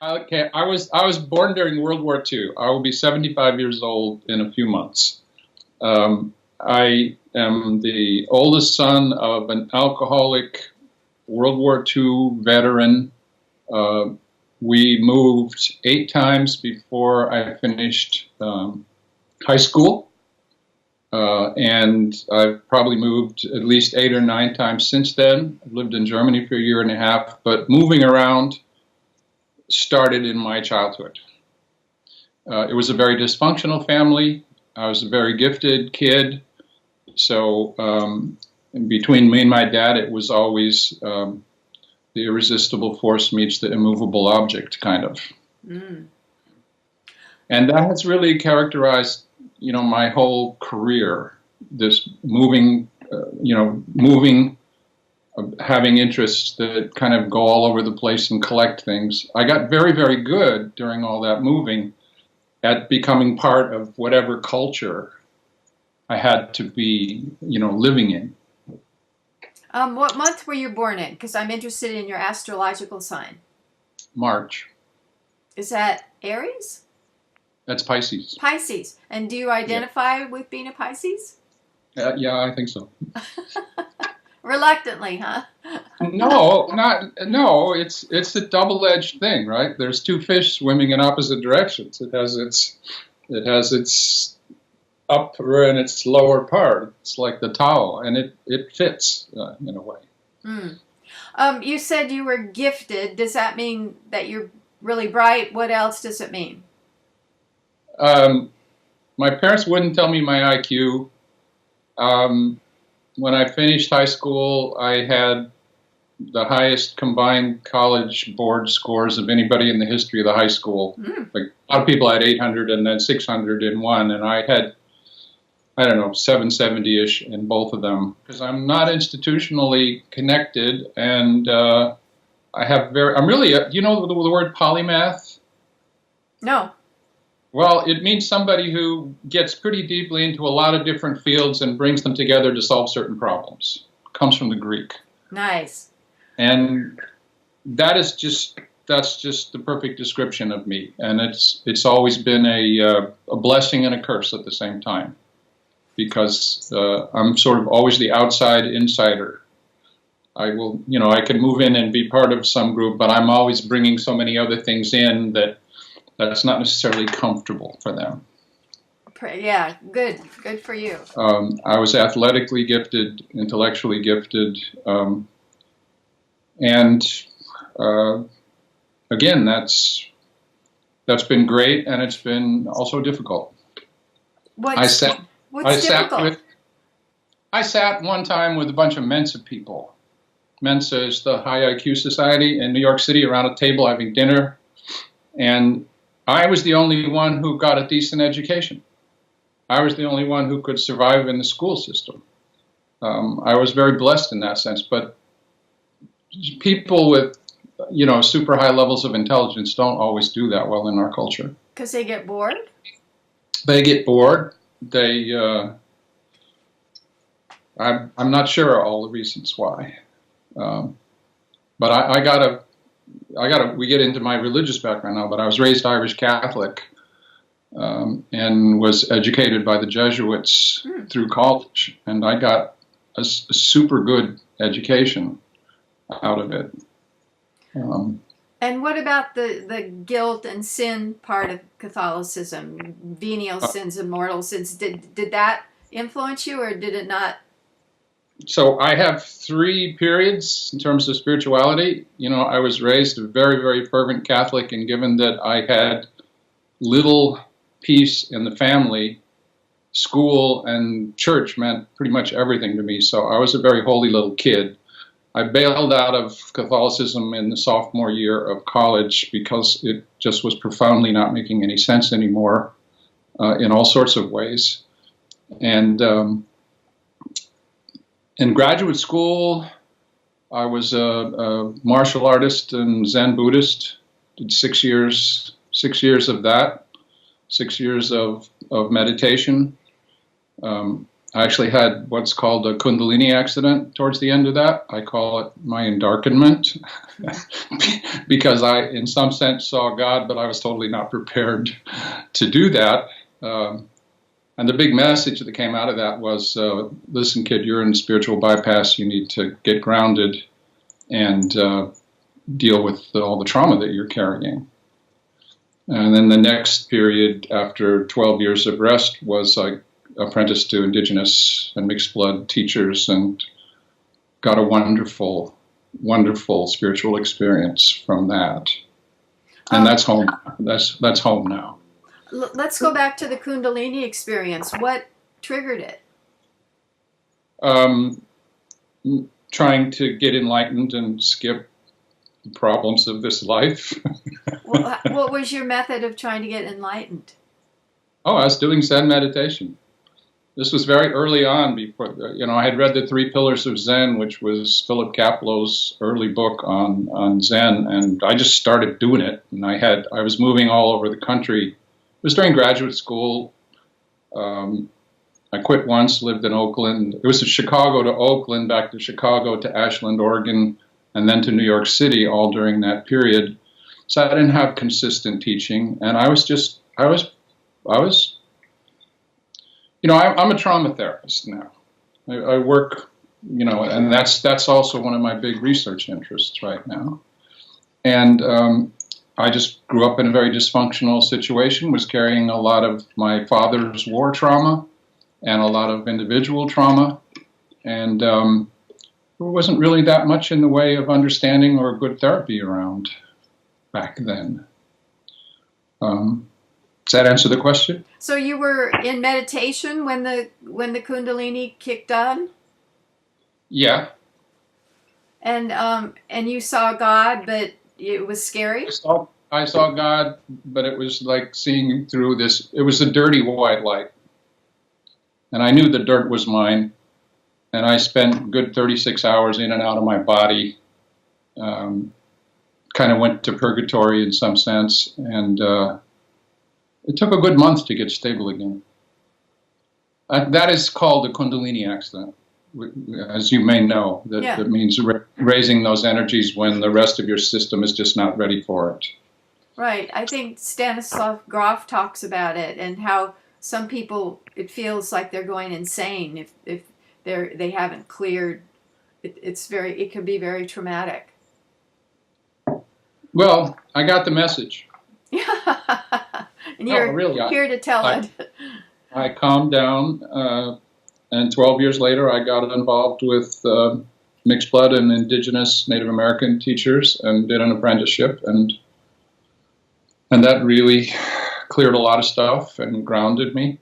Okay, I was born during World War II. I will be 75 years old in a few months. I am the oldest son of an alcoholic World War II veteran. Uh, we moved 8 times before I finished high school, and I've probably moved at least 8 or 9 times since then. I've lived in Germany for a year and a half, but moving around started in my childhood. It was a very dysfunctional family. I was a very gifted kid. So between me and my dad, it was always the irresistible force meets the immovable object, kind of. Mm. And that has really characterized, my whole career. This moving, having interests that kind of go all over the place and collect things. I got very, very good during all that moving at becoming part of whatever culture I had to be, living in. What month were you born in? Because I'm interested in your astrological sign. March. Is that Aries? That's Pisces. Pisces. And do you Yeah. identify with being a Pisces? Yeah, I think so. Reluctantly, huh? No. It's a double-edged thing, right? There's two fish swimming in opposite directions. It has its upper and its lower part. It's like the towel, and it fits in a way. Mm. You said you were gifted. Does that mean that you're really bright? What else does it mean? Um, my parents wouldn't tell me my IQ. Um, when I finished high school, I had the highest combined college board scores of anybody in the history of the high school. Mm. Like a lot of people had 800 and then 600 in one, and I had, I don't know, 770-ish in both of them. Because I'm not institutionally connected, and I'm really, the word polymath? No. Well, it means somebody who gets pretty deeply into a lot of different fields and brings them together to solve certain problems. It comes from the Greek. Nice. And that's just the perfect description of me. And it's always been a blessing and a curse at the same time, because I'm sort of always the outside insider. I can move in and be part of some group, but I'm always bringing so many other things in that's not necessarily comfortable for them. Yeah, good. Good for you. I was athletically gifted, intellectually gifted, and uh, again, that's been great, and it's been also difficult. I What's sat I what's sat difficult? with I sat one time with a bunch of Mensa people. Mensa is the high IQ society in New York City, around a table having dinner, and I was the only one who got a decent education. I was the only one who could survive in the school system. I was very blessed in that sense, but people with, super high levels of intelligence don't always do that well in our culture. Because they get bored? They get bored. I'm not sure all the reasons why, but we get into my religious background now, but I was raised Irish Catholic, and was educated by the Jesuits Hmm. through college, and I got a super good education out of it. Um, And what about the guilt and sin part of Catholicism? Venial sins and mortal sins. Did that influence you, or did it not? so I have 3 periods in terms of spirituality. I was raised a very, very fervent Catholic, and given that I had little peace in the family, school and church meant pretty much everything to me. So I was a very holy little kid. I bailed out of Catholicism in the sophomore year of college because it just was profoundly not making any sense anymore, in all sorts of ways. And in graduate school, I was a martial artist and Zen Buddhist. Did 6 years of that, 6 years of meditation. I actually had what's called a Kundalini accident towards the end of that. I call it my endarkenment because I, in some sense, saw God, but I was totally not prepared to do that. And the big message that came out of that was, listen, kid, you're in spiritual bypass. You need to get grounded and deal with all the trauma that you're carrying. And then the next period, after 12 years of rest, was I apprenticed to indigenous and mixed blood teachers and got a wonderful, wonderful spiritual experience from that. And that's home. That's home now. Let's go back to the Kundalini experience. What triggered it? Trying to get enlightened and skip the problems of this life. What was your method of trying to get enlightened? Oh, I was doing Zen meditation. This was very early on. Before, I had read The Three Pillars of Zen, which was Philip Kaplow's early book on Zen, and I just started doing it. And I was moving all over the country. It was during graduate school. I quit once, lived in Oakland. It was Chicago to Oakland, back to Chicago to Ashland, Oregon, and then to New York City, all during that period. So I didn't have consistent teaching, and I'm a trauma therapist now. I work, and that's also one of my big research interests right now. And I just grew up in a very dysfunctional situation, was carrying a lot of my father's war trauma and a lot of individual trauma. And there wasn't really that much in the way of understanding or good therapy around back then. Does that answer the question? So you were in meditation when the Kundalini kicked on? Yeah. And you saw God, but it was scary? I saw God, but it was like seeing through this. It was a dirty white light. And I knew the dirt was mine. And I spent good 36 hours in and out of my body. Kind of went to purgatory in some sense. And it took a good month to get stable again. That is called a Kundalini accident, as you may know. That means raising those energies when the rest of your system is just not ready for it. Right. I think Stanislav Grof talks about it and how some people, it feels like they're going insane if they haven't cleared. It can be very traumatic. Well, I got the message. And you're really, here to tell it. I calmed down, and 12 years later, I got involved with mixed blood and indigenous Native American teachers and did an apprenticeship, and that really cleared a lot of stuff and grounded me.